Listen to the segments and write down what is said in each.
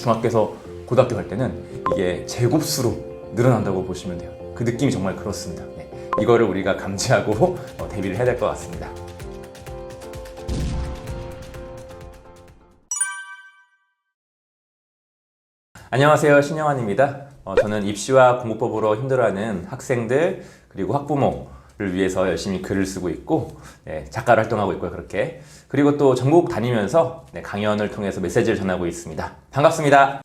중학교에서 고등학교 갈 때는 이게 제곱수로 늘어난다고 보시면 돼요. 그 느낌이 정말 그렇습니다. 네. 이거를 우리가 감지하고 대비를 해야 될 것 같습니다. 안녕하세요, 신영환입니다. 저는 입시와 공부법으로 힘들어하는 학생들 그리고 학부모를 위해서 열심히 글을 쓰고 있고 작가로 활동하고 있고요. 그렇게 그리고 또 전국 다니면서 강연을 통해서 메시지를 전하고 있습니다. 반갑습니다.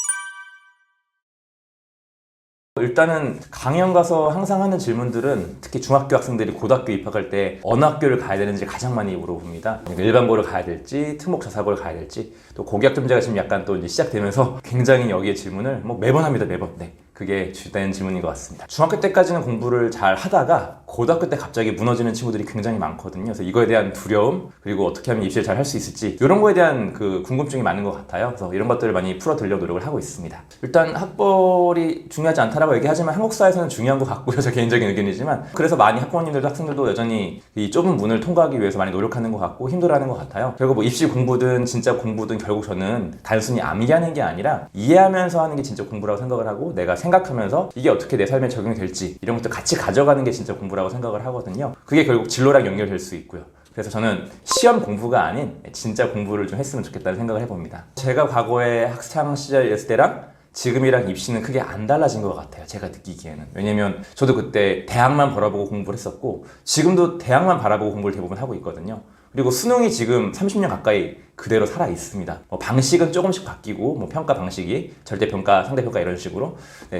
일단은 강연 가서 항상 하는 질문들은 특히 중학교 학생들이 고등학교 입학할 때 어느 학교를 가야 되는지 가장 많이 물어봅니다. 일반고를 가야 될지 특목 자사고를 가야 될지 또 고교학점제가 지금 약간 또 이제 시작되면서 굉장히 여기에 질문을 매번 합니다. 매번. 그게 주된 질문인 것 같습니다. 중학교 때까지는 공부를 잘 하다가 고등학교 때 갑자기 무너지는 친구들이 굉장히 많거든요. 그래서 이거에 대한 두려움 그리고 어떻게 하면 입시를 잘 할 수 있을지 이런 거에 대한 그 궁금증이 많은 것 같아요. 그래서 이런 것들을 많이 풀어드리려고 노력을 하고 있습니다. 일단 학벌이 중요하지 않다라고 얘기하지만 한국 사회에서는 중요한 것 같고요. 제 개인적인 의견이지만 그래서 많이 학부모님들도 학생들도 여전히 이 좁은 문을 통과하기 위해서 많이 노력하는 것 같고 힘들어하는 것 같아요. 결국 입시 공부든 진짜 공부든 결국 저는 단순히 암기하는 게 아니라 이해하면서 하는 게 진짜 공부라고 생각을 하고 내가 생각하면서 이게 어떻게 내 삶에 적용이 될지 이런 것도 같이 가져가는 게 진짜 공부라고 생각을 하거든요. 그게 결국 진로랑 연결될 수 있고요. 그래서 저는 시험 공부가 아닌 진짜 공부를 좀 했으면 좋겠다는 생각을 해봅니다. 제가 과거에 학창 시절이었을 때랑 지금이랑 입시는 크게 안 달라진 것 같아요. 제가 느끼기에는. 왜냐면 저도 그때 대학만 바라보고 공부를 했었고 지금도 대학만 바라보고 공부를 대부분 하고 있거든요. 그리고 수능이 지금 30년 가까이 그대로 살아 있습니다. 방식은 조금씩 바뀌고 평가 방식이 절대평가, 상대평가 이런 식으로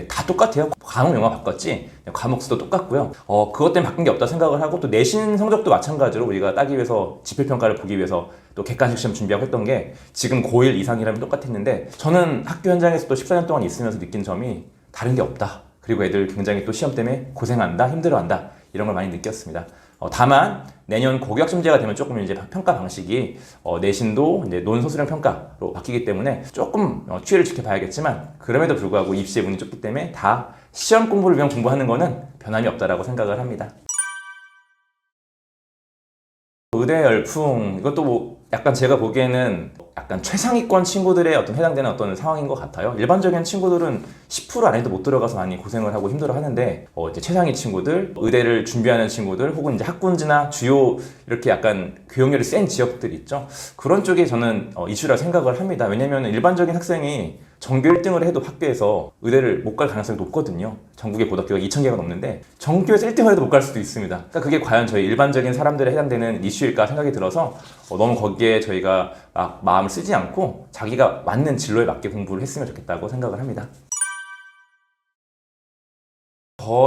다 똑같아요. 과목 영어 바꿨지 과목 수도 똑같고요. 그것 때문에 바뀐 게 없다 생각을 하고 또 내신 성적도 마찬가지로 우리가 따기 위해서 지필평가를 보기 위해서 또 객관식 시험 준비하고 했던 게 지금 고1 이상이라면 똑같았는데 저는 학교 현장에서 또 14년 동안 있으면서 느낀 점이 다른 게 없다. 그리고 애들 굉장히 또 시험 때문에 고생한다, 힘들어한다 이런 걸 많이 느꼈습니다. 다만 내년 고교학점제가 되면 조금 이제 평가 방식이 내신도 이제 논소수령 평가로 바뀌기 때문에 조금 추이를 지켜봐야겠지만 그럼에도 불구하고 입시의 문이 좁기 때문에 다 시험 공부를 위한 공부하는 거는 변함이 없다라고 생각을 합니다. 의대 열풍 이것도 약간 제가 보기에는 약간 최상위권 친구들의 해당되는 어떤 상황인 것 같아요. 일반적인 친구들은 10% 안에도 못 들어가서 많이 고생을 하고 힘들어 하는데 이제 최상위 친구들, 의대를 준비하는 친구들 혹은 이제 학군지나 주요 이렇게 약간 교육열이 센 지역들 있죠. 그런 쪽에 저는 이슈라 생각을 합니다. 왜냐면 일반적인 학생이 전교 1등을 해도 학교에서 의대를 못 갈 가능성이 높거든요. 전국의 고등학교가 2,000개가 넘는데 전교에서 1등을 해도 못 갈 수도 있습니다. 그러니까 그게 과연 저희 일반적인 사람들에 해당되는 이슈일까 생각이 들어서 너무 거기에 저희가 마음을 쓰지 않고 자기가 맞는 진로에 맞게 공부를 했으면 좋겠다고 생각을 합니다.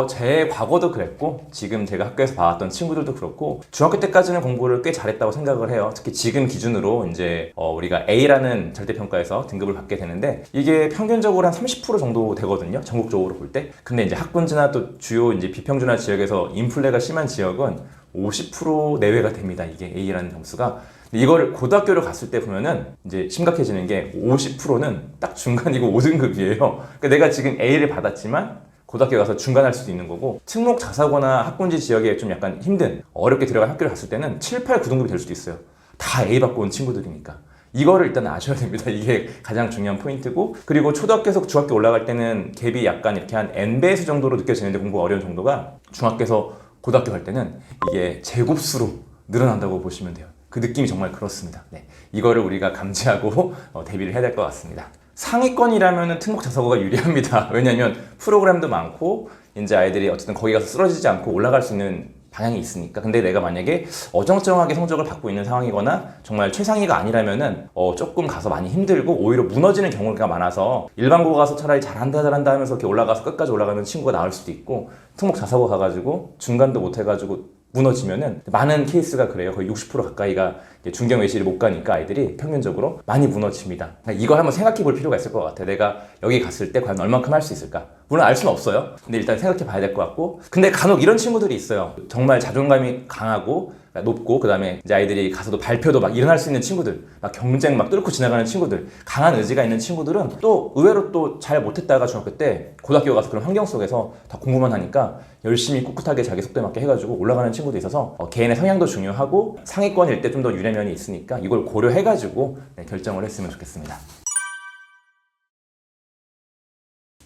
제 과거도 그랬고 지금 제가 학교에서 봐왔던 친구들도 그렇고 중학교 때까지는 공부를 꽤 잘했다고 생각을 해요. 특히 지금 기준으로 이제 우리가 A라는 절대평가에서 등급을 받게 되는데 이게 평균적으로 한 30% 정도 되거든요. 전국적으로 볼 때. 근데 이제 학군지나 또 주요 이제 비평준화 지역에서 인플레가 심한 지역은 50% 내외가 됩니다. 이게 A라는 점수가. 이거를 고등학교를 갔을 때 보면은 이제 심각해지는 게 50%는 딱 중간이고 5등급이에요. 그러니까 내가 지금 A를 받았지만 고등학교 가서 중간할 수도 있는 거고 특목 자사고나 학군지 지역에 좀 약간 힘든 어렵게 들어간 학교를 갔을 때는 7, 8, 9등급이 될 수도 있어요. 다 A 받고 온 친구들이니까. 이거를 일단 아셔야 됩니다. 이게 가장 중요한 포인트고 그리고 초등학교에서 중학교 올라갈 때는 갭이 약간 이렇게 한 N배수 정도로 느껴지는데 공부가 어려운 정도가 중학교에서 고등학교 갈 때는 이게 제곱수로 늘어난다고 보시면 돼요. 그 느낌이 정말 그렇습니다. 이거를 우리가 감지하고 대비를 해야 될 것 같습니다. 상위권이라면 특목 자사고가 유리합니다. 왜냐하면 프로그램도 많고 이제 아이들이 어쨌든 거기 가서 쓰러지지 않고 올라갈 수 있는 방향이 있으니까. 근데 내가 만약에 어정쩡하게 성적을 받고 있는 상황이거나 정말 최상위가 아니라면은 조금 가서 많이 힘들고 오히려 무너지는 경우가 많아서 일반고 가서 차라리 잘한다 하면서 이렇게 올라가서 끝까지 올라가는 친구가 나올 수도 있고 특목 자사고 가가지고 중간도 못 해가지고 무너지면은 많은 케이스가 그래요. 거의 60% 가까이가 중경 외시를 못 가니까 아이들이 평균적으로 많이 무너집니다. 그러니까 이걸 한번 생각해 볼 필요가 있을 것 같아요. 내가 여기 갔을 때 과연 얼만큼 할 수 있을까? 물론 알 수는 없어요. 근데 일단 생각해 봐야 될 것 같고 근데 간혹 이런 친구들이 있어요. 정말 자존감이 강하고 높고 그다음에 이제 아이들이 가서도 발표도 막 일어날 수 있는 친구들 막 경쟁 막 뚫고 지나가는 친구들 강한 의지가 있는 친구들은 또 의외로 또 잘 못했다가 중학교 때 고등학교 가서 그런 환경 속에서 다 공부만 하니까 열심히 꿋꿋하게 자기 속도에 맞게 해가지고 올라가는 친구도 있어서 개인의 성향도 중요하고 상위권일 때 좀 더 유리한 면이 있으니까 이걸 고려해가지고 결정을 했으면 좋겠습니다.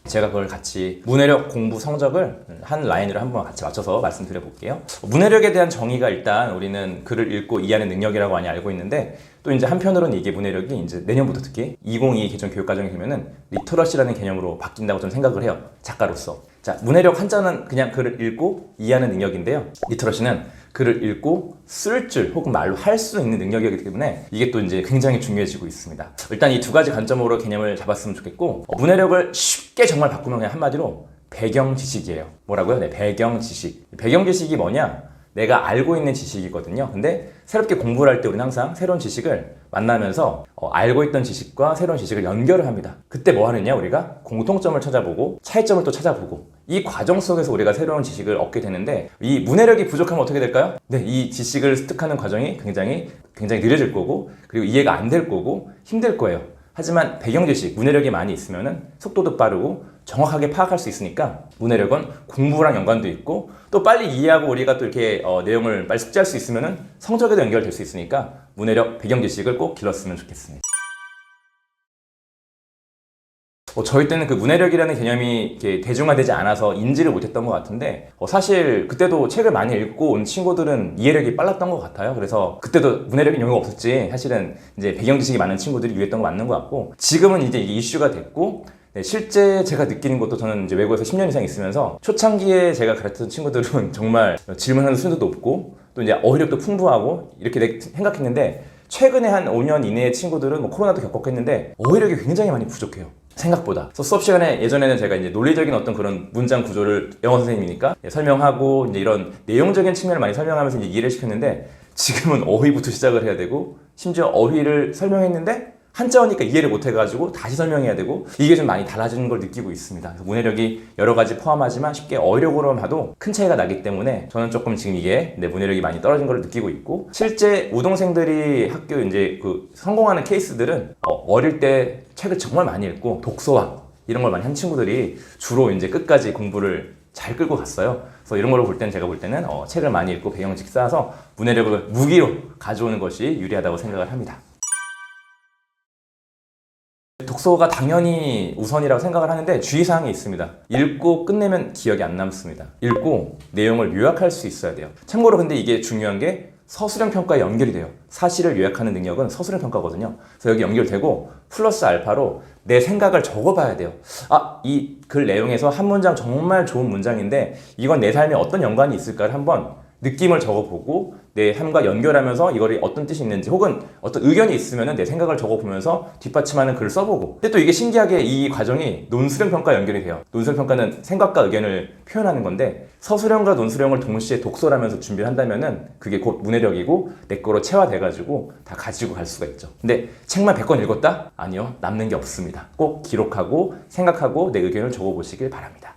제가 그걸 같이 문해력 공부 성적을 한 라인으로 한번 같이 맞춰서 말씀드려 볼게요. 문해력에 대한 정의가 일단 우리는 글을 읽고 이해하는 능력이라고 많이 알고 있는데, 또 이제 한편으로는 이게 문해력이 이제 내년부터 특히 2022 개정 교육과정이 되면은 리터러시라는 개념으로 바뀐다고 좀 생각을 해요. 작가로서. 자, 문해력 한자는 그냥 글을 읽고 이해하는 능력인데요. 리터러시는 글을 읽고 쓸 줄 혹은 말로 할 수 있는 능력이기 때문에 이게 또 이제 굉장히 중요해지고 있습니다. 일단 이 두 가지 관점으로 개념을 잡았으면 좋겠고, 문해력을 쉽게 정말 바꾸면 그냥 한마디로 배경 지식이에요. 뭐라고요? 네, 배경 지식. 배경 지식이 뭐냐? 내가 알고 있는 지식이거든요. 근데 새롭게 공부를 할 때 우리는 항상 새로운 지식을 만나면서 알고 있던 지식과 새로운 지식을 연결을 합니다. 그때 뭐 하느냐? 우리가 공통점을 찾아보고 차이점을 또 찾아보고, 이 과정 속에서 우리가 새로운 지식을 얻게 되는데, 이 문해력이 부족하면 어떻게 될까요? 네, 이 지식을 습득하는 과정이 굉장히 느려질 거고, 그리고 이해가 안 될 거고 힘들 거예요. 하지만 배경 지식, 문해력이 많이 있으면은 속도도 빠르고 정확하게 파악할 수 있으니까 문해력은 공부랑 연관도 있고, 또 빨리 이해하고 우리가 또 이렇게 내용을 빨리 숙지할 수 있으면은 성적에도 연결될 수 있으니까 문해력, 배경 지식을 꼭 길렀으면 좋겠습니다. 저희 때는 그 문해력이라는 개념이 이렇게 대중화되지 않아서 인지를 못했던 것 같은데, 사실 그때도 책을 많이 읽고 온 친구들은 이해력이 빨랐던 것 같아요. 그래서 그때도 문해력이 용어가 없었지, 사실은 이제 배경 지식이 많은 친구들이 유했던 거 맞는 것 같고, 지금은 이제 이게 이슈가 됐고, 네, 실제 제가 느끼는 것도, 저는 이제 외국에서 10년 이상 있으면서 초창기에 제가 가르쳤던 친구들은 정말 질문하는 수준도 높고 또 이제 어휘력도 풍부하고 이렇게 생각했는데, 최근에 한 5년 이내의 친구들은 뭐 코로나도 겪었고 했는데 어휘력이 굉장히 많이 부족해요. 생각보다. 그래서 수업 시간에 예전에는 제가 이제 논리적인 어떤 그런 문장 구조를 영어 선생님이니까 설명하고 이제 이런 내용적인 측면을 많이 설명하면서 이제 이해를 시켰는데, 지금은 어휘부터 시작을 해야 되고, 심지어 어휘를 설명했는데 한자어니까 이해를 못 해가지고 다시 설명해야 되고, 이게 좀 많이 달라지는 걸 느끼고 있습니다. 그래서 문해력이 여러 가지 포함하지만 쉽게 어휘력으로만 봐도 큰 차이가 나기 때문에 저는 조금 지금 이게 내 문해력이 많이 떨어진 걸 느끼고 있고, 실제 우동생들이 학교 이제 그 성공하는 케이스들은 어릴 때 책을 정말 많이 읽고 독서왕 이런 걸 많이 한 친구들이 주로 이제 끝까지 공부를 잘 끌고 갔어요. 그래서 이런 걸로 볼 때는, 제가 볼 때는 책을 많이 읽고 배경지식 쌓아서 문해력을 무기로 가져오는 것이 유리하다고 생각을 합니다. 독서가 당연히 우선이라고 생각을 하는데 주의사항이 있습니다. 읽고 끝내면 기억이 안 남습니다. 읽고 내용을 요약할 수 있어야 돼요. 참고로 근데 이게 중요한 게 서술형 평가에 연결이 돼요. 사실을 요약하는 능력은 서술형 평가거든요. 그래서 여기 연결되고 플러스 알파로 내 생각을 적어봐야 돼요. 이 글 내용에서 한 문장 정말 좋은 문장인데 이건 내 삶에 어떤 연관이 있을까를 한번 느낌을 적어보고 내 삶과 연결하면서 이거를 어떤 뜻이 있는지, 혹은 어떤 의견이 있으면 내 생각을 적어보면서 뒷받침하는 글을 써보고. 근데 또 이게 신기하게 이 과정이 논술형 평가에 연결이 돼요. 논술형 평가는 생각과 의견을 표현하는 건데, 서술형과 논술형을 동시에 독서하면서 준비를 한다면은 그게 곧 문해력이고 내 거로 체화돼가지고 다 가지고 갈 수가 있죠. 근데 책만 100권 읽었다? 아니요, 남는 게 없습니다. 꼭 기록하고 생각하고 내 의견을 적어보시길 바랍니다.